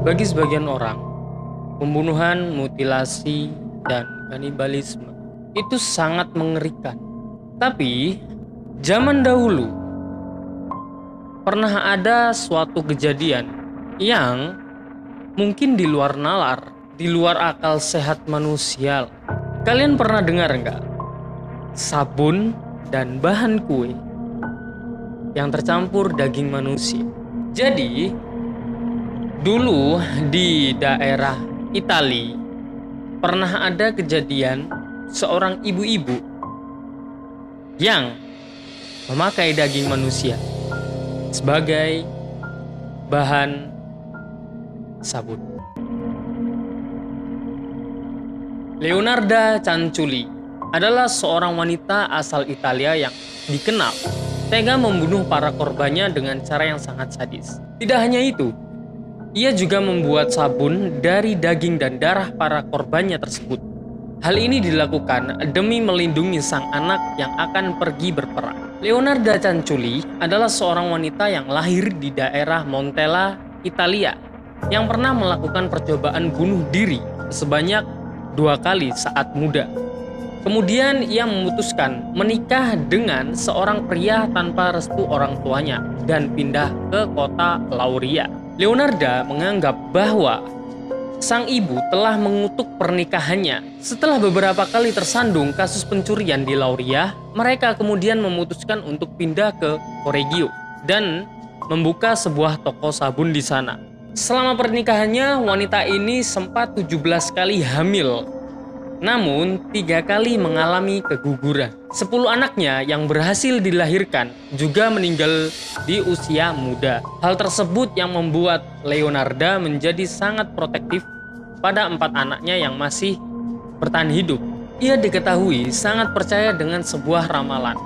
Bagi sebagian orang, pembunuhan, mutilasi, dan kanibalisme itu sangat mengerikan. Tapi, zaman dahulu pernah ada suatu kejadian yang mungkin di luar nalar, di luar akal sehat manusia. Kalian pernah dengar nggak? Sabun dan bahan kue yang tercampur daging manusia. Jadi, dulu di daerah Italia pernah ada kejadian seorang ibu-ibu yang memakai daging manusia sebagai bahan sabun. Leonarda Canciulli adalah seorang wanita asal Italia yang dikenal tega membunuh para korbannya dengan cara yang sangat sadis. Tidak hanya itu, ia juga membuat sabun dari daging dan darah para korbannya tersebut. Hal ini dilakukan demi melindungi sang anak yang akan pergi berperang. Leonarda Canciulli adalah seorang wanita yang lahir di daerah Montella, Italia, yang pernah melakukan percobaan bunuh diri sebanyak 2 kali saat muda. Kemudian ia memutuskan menikah dengan seorang pria tanpa restu orang tuanya dan pindah ke kota Lauria. Leonarda menganggap bahwa sang ibu telah mengutuk pernikahannya. Setelah beberapa kali tersandung kasus pencurian di Lauria, mereka kemudian memutuskan untuk pindah ke Correggio dan membuka sebuah toko sabun di sana. Selama pernikahannya, wanita ini sempat 17 kali hamil. Namun, 3 kali mengalami keguguran. 10 anaknya yang berhasil dilahirkan juga meninggal di usia muda. Hal tersebut yang membuat Leonarda menjadi sangat protektif pada 4 anaknya yang masih bertahan hidup. Ia diketahui sangat percaya dengan sebuah ramalan.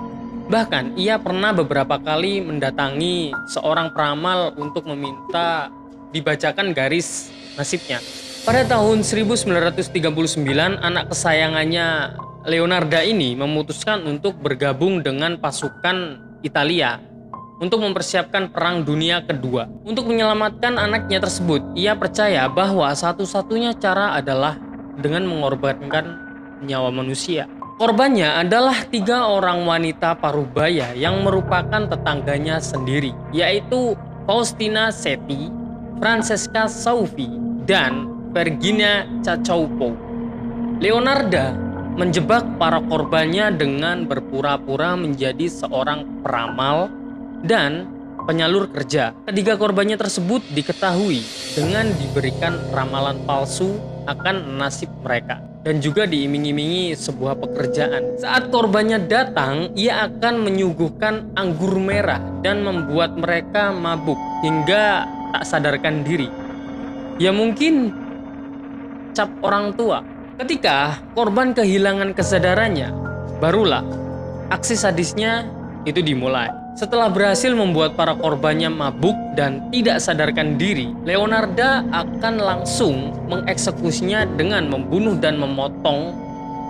Bahkan, ia pernah beberapa kali mendatangi seorang peramal untuk meminta dibacakan garis nasibnya. Pada tahun 1939, anak kesayangannya Leonarda ini memutuskan untuk bergabung dengan pasukan Italia untuk mempersiapkan Perang Dunia Kedua. Untuk menyelamatkan anaknya tersebut, ia percaya bahwa satu-satunya cara adalah dengan mengorbankan nyawa manusia. Korbannya adalah 3 orang wanita parubaya yang merupakan tetangganya sendiri, yaitu Faustina Setti, Francesca Saufi, dan Vergina Caccioppo. Leonarda menjebak para korbannya dengan berpura-pura menjadi seorang peramal dan penyalur kerja. Ketiga korbannya tersebut diketahui dengan diberikan ramalan palsu akan nasib mereka dan juga diiming-imingi sebuah pekerjaan. Saat korbannya datang, ia akan menyuguhkan anggur merah dan membuat mereka mabuk hingga tak sadarkan diri. Ya mungkin cap orang tua. Ketika korban kehilangan kesadarannya, barulah aksi sadisnya itu dimulai. Setelah berhasil membuat para korbannya mabuk dan tidak sadarkan diri, Leonarda akan langsung mengeksekusinya dengan membunuh dan memotong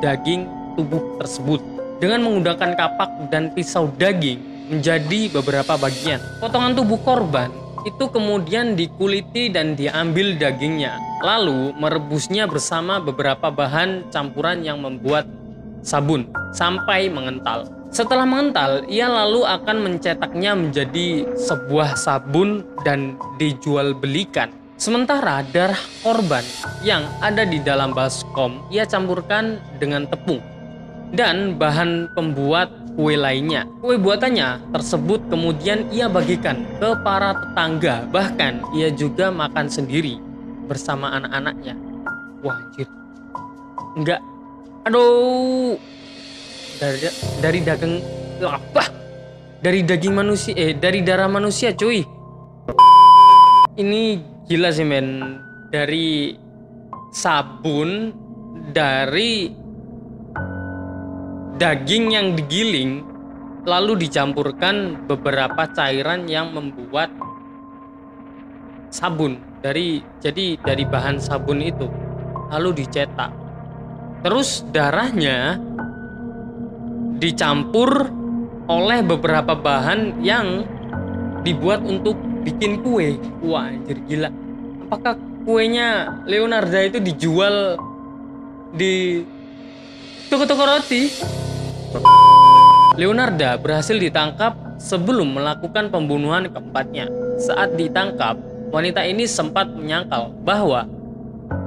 daging tubuh tersebut dengan menggunakan kapak dan pisau daging menjadi beberapa bagian. Potongan tubuh korban itu kemudian dikuliti dan diambil dagingnya, lalu merebusnya bersama beberapa bahan campuran yang membuat sabun sampai mengental. Setelah mengental, ia lalu akan mencetaknya menjadi sebuah sabun dan dijual belikan. Sementara darah korban yang ada di dalam baskom ia campurkan dengan tepung dan bahan pembuat kue lainnya. Kue buatannya tersebut kemudian ia bagikan ke para tetangga, bahkan ia juga makan sendiri bersama anak-anaknya. Wah anjir, enggak, aduh, dari daging apa? Dari daging manusia, dari darah manusia cuy. Ini gila sih men, dari sabun, dari daging yang digiling lalu dicampurkan beberapa cairan yang membuat sabun dari bahan sabun itu lalu dicetak. Terus darahnya dicampur oleh beberapa bahan yang dibuat untuk bikin kue. Wah anjir gila. Apakah kuenya Leonarda itu dijual di toko-toko roti. Leonarda berhasil ditangkap sebelum melakukan pembunuhan keempatnya. Saat ditangkap, wanita ini sempat menyangkal bahwa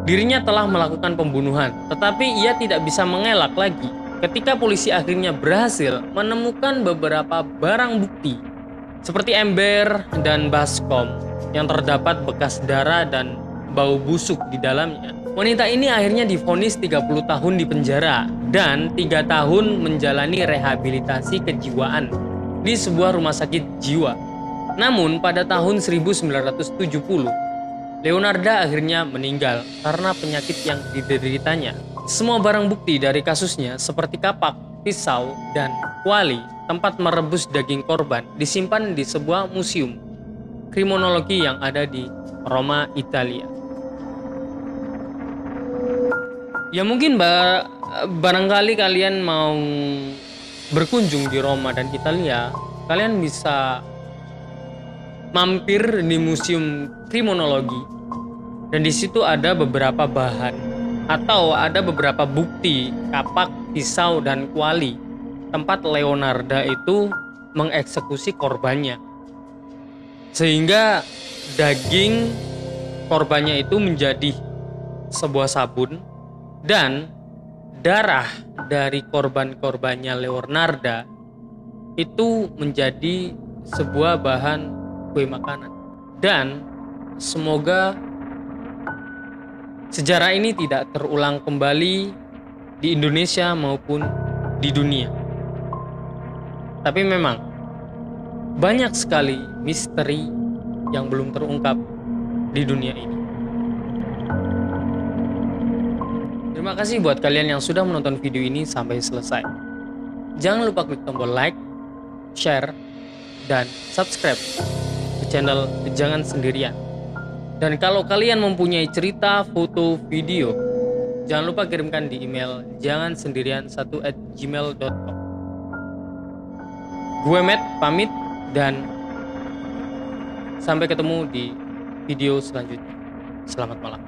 dirinya telah melakukan pembunuhan, tetapi ia tidak bisa mengelak lagi ketika polisi akhirnya berhasil menemukan beberapa barang bukti seperti ember dan baskom yang terdapat bekas darah dan bau busuk di dalamnya. Wanita ini akhirnya divonis 30 tahun di penjara dan 3 tahun menjalani rehabilitasi kejiwaan di sebuah rumah sakit jiwa. Namun pada tahun 1970, Leonarda akhirnya meninggal karena penyakit yang dideritanya. Semua barang bukti dari kasusnya seperti kapak, pisau, dan kuali tempat merebus daging korban disimpan di sebuah museum kriminologi yang ada di Roma, Italia. Ya mungkin barangkali kalian mau berkunjung di Roma dan Italia, kalian bisa mampir di museum kriminologi dan di situ ada beberapa bahan atau ada beberapa bukti kapak, pisau, dan kuali tempat Leonarda itu mengeksekusi korbannya, sehingga daging korbannya itu menjadi sebuah sabun dan darah dari korban-korbannya Leonarda itu menjadi sebuah bahan kue makanan. Dan semoga sejarah ini tidak terulang kembali di Indonesia maupun di dunia. Tapi memang banyak sekali misteri yang belum terungkap di dunia ini. Terima kasih buat kalian yang sudah menonton video ini sampai selesai. Jangan lupa klik tombol like, share, dan subscribe ke channel Jangan Sendirian. Dan kalau kalian mempunyai cerita, foto, video, jangan lupa kirimkan di email jangansendirian1@gmail.com. Gue Matt pamit dan sampai ketemu di video selanjutnya. Selamat malam.